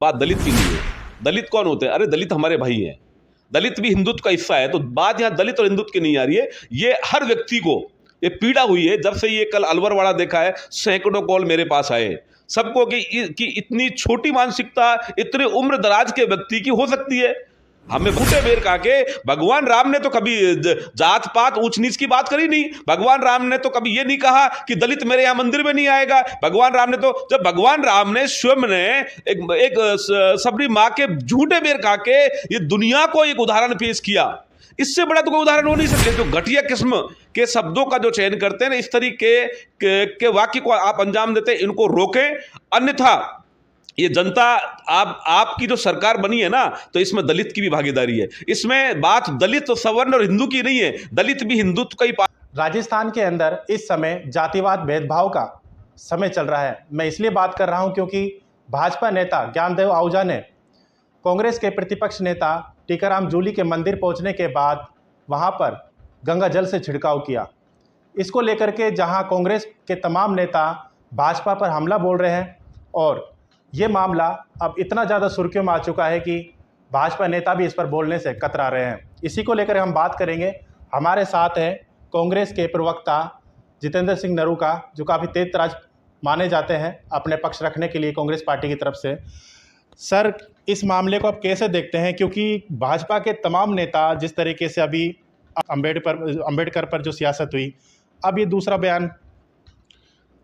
बात दलित की नहीं है। दलित कौन होते हैं? अरे दलित हमारे भाई हैं। दलित भी हिंदुत्व का हिस्सा है। तो बात यहाँ दलित और हिंदुत्व की नहीं आ रही है। ये हर व्यक्ति को ये पीड़ा हुई है। जब से ये कल अलवरवाड़ा देखा है, सैकड़ों कॉल मेरे पास आए सबको कि इतनी छोटी मानसिकता इतने उम्र दराज के व्यक्ति की हो सकती है। हमें फूटे बेर कहा के भगवान राम ने तो कभी जात पात ऊंच नीच की बात करी नहीं। भगवान राम ने तो कभी ये नहीं कहा कि दलित मेरे यहां मंदिर में नहीं आएगा। भगवान राम ने तो जब भगवान राम ने स्वयं ने एक सबरी माँ के झूठे बेर कहा के ये दुनिया को एक उदाहरण पेश किया, इससे बड़ा तो कोई उदाहरण हो नहीं सकते। जो घटिया किस्म के शब्दों का जो चयन करते हैं ना, इस तरीके के वाक्य को आप अंजाम देते हैं, इनको रोकें। अन्यथा ये जनता आपकी जो सरकार बनी है ना, तो इसमें दलित की भी भागीदारी है। इसमें बात दलित सवर्ण और हिंदू की नहीं है। दलित भी हिंदुत्व का ही राजस्थान के अंदर इस समय जातिवाद भेदभाव का समय चल रहा है। मैं इसलिए बात कर रहा हूं क्योंकि भाजपा नेता ज्ञानदेव आहूजा ने कांग्रेस के प्रतिपक्ष नेता टीकाराम जूली के मंदिर पहुंचने के बाद वहां पर गंगा जल से छिड़काव किया। इसको लेकर के जहां कांग्रेस के तमाम नेता भाजपा पर हमला बोल रहे हैं और ये मामला अब इतना ज़्यादा सुर्खियों में आ चुका है कि भाजपा नेता भी इस पर बोलने से कतरा रहे हैं। इसी को लेकर हम बात करेंगे। हमारे साथ हैं कांग्रेस के प्रवक्ता जितेंद्र सिंह नरूका, जो काफ़ी तेज तराज माने जाते हैं अपने पक्ष रखने के लिए कांग्रेस पार्टी की तरफ से। सर, इस मामले को आप कैसे देखते हैं? क्योंकि भाजपा के तमाम नेता जिस तरीके से अभी अंबेडकर पर जो सियासत हुई, अब ये दूसरा बयान।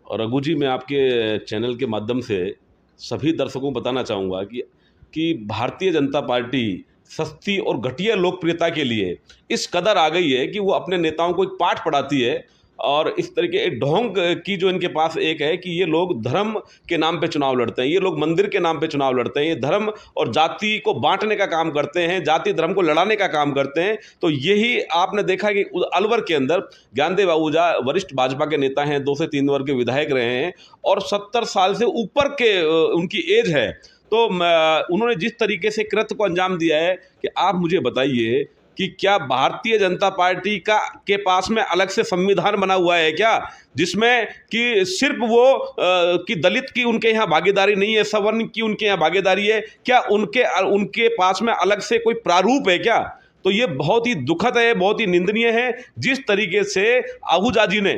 और रघु जी, मैं आपके चैनल के माध्यम से सभी दर्शकों को बताना चाहूँगा कि भारतीय जनता पार्टी सस्ती और घटिया लोकप्रियता के लिए इस कदर आ गई है कि वो अपने नेताओं को एक पाठ पढ़ाती है। और इस तरीके एक ढोंग की जो इनके पास एक है कि ये लोग धर्म के नाम पे चुनाव लड़ते हैं, ये लोग मंदिर के नाम पे चुनाव लड़ते हैं, ये धर्म और जाति को बांटने का काम करते हैं, जाति धर्म को लड़ाने का काम करते हैं। तो यही आपने देखा कि अलवर के अंदर ज्ञानदेव आहूजा वरिष्ठ भाजपा के नेता हैं, 2 से 3 वर्ग के विधायक रहे हैं और 70 साल से ऊपर के उनकी एज है। तो उन्होंने जिस तरीके से कृत्य को अंजाम दिया है कि आप मुझे बताइए कि क्या भारतीय जनता पार्टी के पास में अलग से संविधान बना हुआ है क्या, जिसमें कि सिर्फ वो कि दलित की उनके यहाँ भागीदारी नहीं है, सवर्ण की उनके यहाँ भागीदारी है क्या? उनके पास में अलग से कोई प्रारूप है क्या? तो ये बहुत ही दुखद है, बहुत ही निंदनीय है जिस तरीके से आहूजा जी ने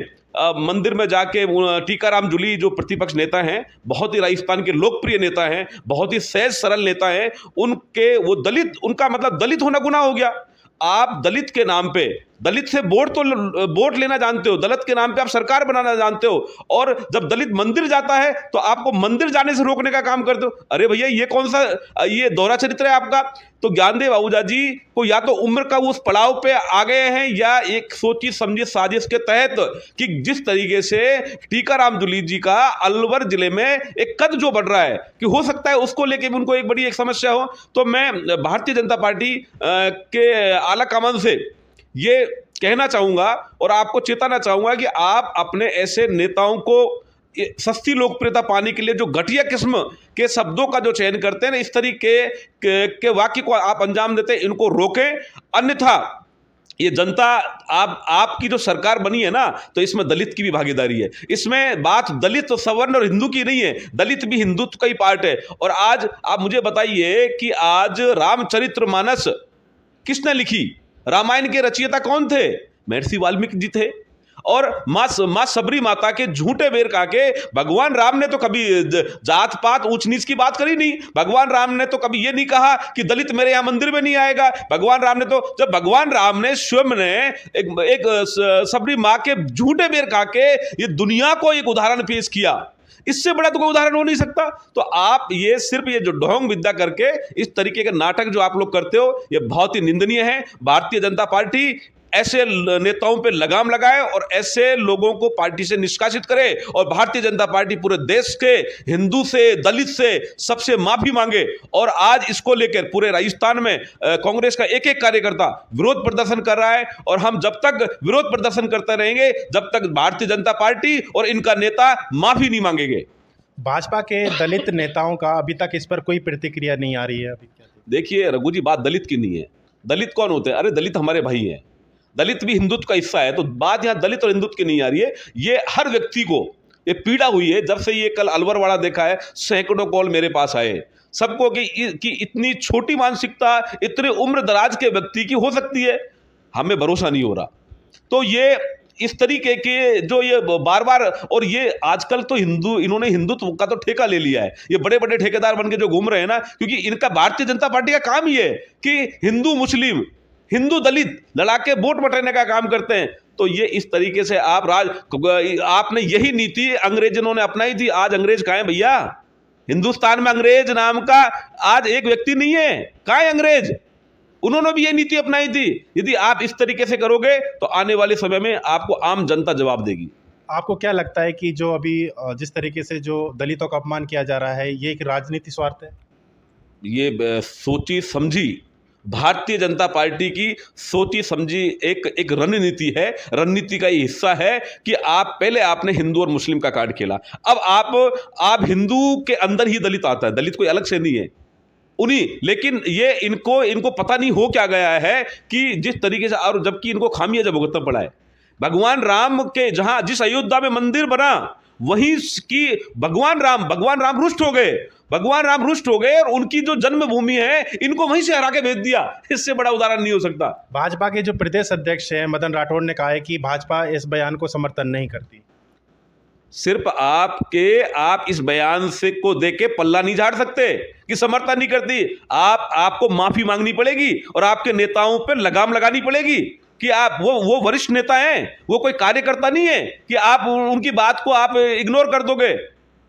मंदिर में जाके टीकाराम जूली जो प्रतिपक्ष नेता हैं, बहुत ही राजस्थान के लोकप्रिय नेता हैं, बहुत ही सहज सरल नेता हैं, उनके वो दलित, उनका मतलब दलित होना गुनाह हो गया। आप दलित के नाम पे, दलित से वोट लेना जानते हो, दलित के नाम पे आप सरकार बनाना जानते हो, और जब दलित मंदिर जाता है तो आपको मंदिर जाने से रोकने का काम करते हो। अरे भैया, ये कौन सा ये दोहरा चरित्र है आपका? तो ज्ञानदेव आहूजा जी को या तो उम्र का उस पड़ाव पे आ गए हैं या एक सोची समझी साजिश के तहत कि जिस तरीके से टीकाराम जूली जी का अलवर जिले में एक कद जो बढ़ रहा है कि हो सकता है उसको लेके भी उनको एक बड़ी एक समस्या हो। तो मैं भारतीय जनता पार्टी के आला कमान से ये कहना चाहूंगा और आपको चेताना चाहूंगा कि आप अपने ऐसे नेताओं को सस्ती लोकप्रियता पाने के लिए जो घटिया किस्म के शब्दों का जो चयन करते हैं ना, इस तरीके के वाक्य को आप अंजाम देते हैं, इनको रोकें। अन्यथा ये जनता आपकी जो सरकार बनी है ना, तो इसमें दलित की भी भागीदारी है। इसमें बात दलित सवर्ण और हिंदू की नहीं है। दलित भी हिंदुत्व का ही पार्ट है। और आज आप मुझे बताइए कि आज रामचरितमानस किसने लिखी? रामायण के रचयिता कौन थे? महर्षि वाल्मीकि जी थे। और माँ सबरी माता के झूठे बेर कहा के भगवान राम ने तो कभी जात पात ऊंच नीच की बात करी नहीं। भगवान राम ने तो कभी ये नहीं कहा कि दलित मेरे यहाँ मंदिर में नहीं आएगा। भगवान राम ने तो जब भगवान राम ने स्वयं ने एक सबरी माँ के झूठे बेर कहा के ये दुनिया को एक उदाहरण पेश किया, इससे बड़ा तो कोई उदाहरण हो नहीं सकता। तो आप ये सिर्फ ये जो ढोंग विद्या करके इस तरीके के नाटक जो आप लोग करते हो, ये बहुत ही निंदनीय है। भारतीय जनता पार्टी ऐसे नेताओं पे लगाम लगाए और ऐसे लोगों को पार्टी से निष्कासित करे और भारतीय जनता पार्टी पूरे देश के हिंदू से, दलित से, सबसे माफी मांगे। और आज इसको लेकर पूरे राजस्थान में कांग्रेस का एक एक कार्यकर्ता विरोध प्रदर्शन कर रहा है और हम जब तक विरोध प्रदर्शन करते रहेंगे जब तक भारतीय जनता पार्टी और इनका नेता माफी नहीं मांगेंगे। भाजपा के दलित नेताओं का अभी तक इस पर कोई प्रतिक्रिया नहीं आ रही है। अभी क्या देखिए रघु जी, बात दलित की नहीं है। दलित कौन होते हैं? अरे दलित हमारे भाई हैं। दलित भी हिंदुत्व का हिस्सा है। तो बात यहाँ दलित और हिंदुत्व की नहीं आ रही है। ये हर व्यक्ति को ये पीड़ा हुई है जब से ये कल अलवरवाड़ा देखा है। सैकड़ों कॉल मेरे पास आए सबको कि इतनी छोटी मानसिकता इतने उम्र दराज के व्यक्ति की हो सकती है, हमें भरोसा नहीं हो रहा। तो ये इस तरीके के जो ये बार बार, और ये आजकल तो इन्होंने हिंदुत्व का तो ठेका ले लिया है, ये बड़े बड़े ठेकेदार बन के जो घूम रहे हैं ना, क्योंकि इनका भारतीय जनता पार्टी का काम ही है कि हिंदू मुस्लिम हिंदू दलित लड़ा के वोट बटोरने का काम करते हैं। तो ये इस तरीके से आपने यही नीति अंग्रेजों ने अपनाई थी। आज अंग्रेज कहाँ है भैया? हिंदुस्तान में अंग्रेज नाम का आज एक व्यक्ति नहीं है। कहाँ है अंग्रेज? उन्होंने भी ये नीति अपनाई थी। यदि आप इस तरीके से करोगे तो आने वाले समय में आपको आम जनता जवाब देगी। आपको क्या लगता है कि जो अभी जिस तरीके से जो दलितों का अपमान किया जा रहा है, ये एक राजनीति स्वार्थ है? ये सोची समझी भारतीय जनता पार्टी की सोची समझी एक रणनीति है। रणनीति का ये हिस्सा है कि पहले आपने हिंदू और मुस्लिम का कार्ड खेला, अब आप हिंदू के अंदर ही दलित आता है, दलित कोई अलग से नहीं है उन्हीं। लेकिन ये इनको पता नहीं हो क्या गया है कि जिस तरीके से, और जबकि इनको खामियाजा भुगतना पड़ा है। भगवान राम के जहां जिस अयोध्या में मंदिर बना वहीं की भगवान राम रुष्ट हो गए। भगवान राम रुष्ट हो गए और उनकी जो जन्मभूमि है इनको वहीं से हरा के भेज दिया। इससे बड़ा उदाहरण नहीं हो सकता। भाजपा के जो प्रदेश अध्यक्ष हैं मदन राठौड़ ने कहा है कि भाजपा इस बयान को समर्थन नहीं करती। सिर्फ आप इस बयान से को देके पल्ला नहीं झाड़ सकते कि समर्थन नहीं करती। आपको माफी मांगनी पड़ेगी और आपके नेताओं पर लगाम लगानी पड़ेगी कि आप वो वरिष्ठ नेता हैं, वो कोई कार्यकर्ता नहीं है कि आप उनकी बात को आप इग्नोर कर दोगे।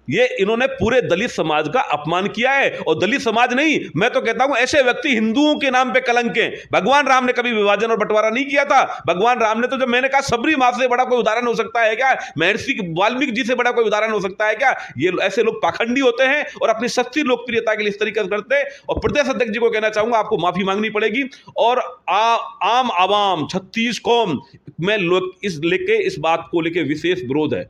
ये इन्होंने पूरे दलित समाज का अपमान किया है। और दलित समाज नहीं, मैं तो कहता हूं ऐसे व्यक्ति हिंदुओं के नाम पे कलंक हैं। भगवान राम ने कभी विभाजन और बंटवारा नहीं किया था। भगवान राम ने तो, जब मैंने कहा सबरी माँ से बड़ा कोई उदाहरण हो सकता है क्या? महर्षि वाल्मीकि जी से बड़ा कोई उदाहरण हो सकता है क्या? ये ऐसे लोग पाखंडी होते हैं और अपनी सस्ती लोकप्रियता के लिए इस तरीके से करते हैं। और प्रदेश अध्यक्ष जी को कहना चाहूंगा, आपको माफी मांगनी पड़ेगी। और आम आवाम 36 कौम में लोग इस बात को लेके विशेष विरोध है।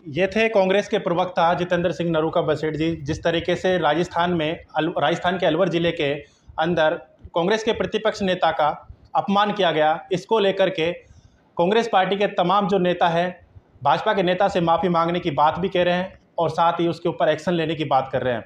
ये थे कांग्रेस के प्रवक्ता जितेंद्र सिंह नरूका बसेठ जी। जिस तरीके से राजस्थान के अलवर जिले के अंदर कांग्रेस के प्रतिपक्ष नेता का अपमान किया गया, इसको लेकर के कांग्रेस पार्टी के तमाम जो नेता हैं भाजपा के नेता से माफ़ी मांगने की बात भी कह रहे हैं और साथ ही उसके ऊपर एक्शन लेने की बात कर रहे हैं।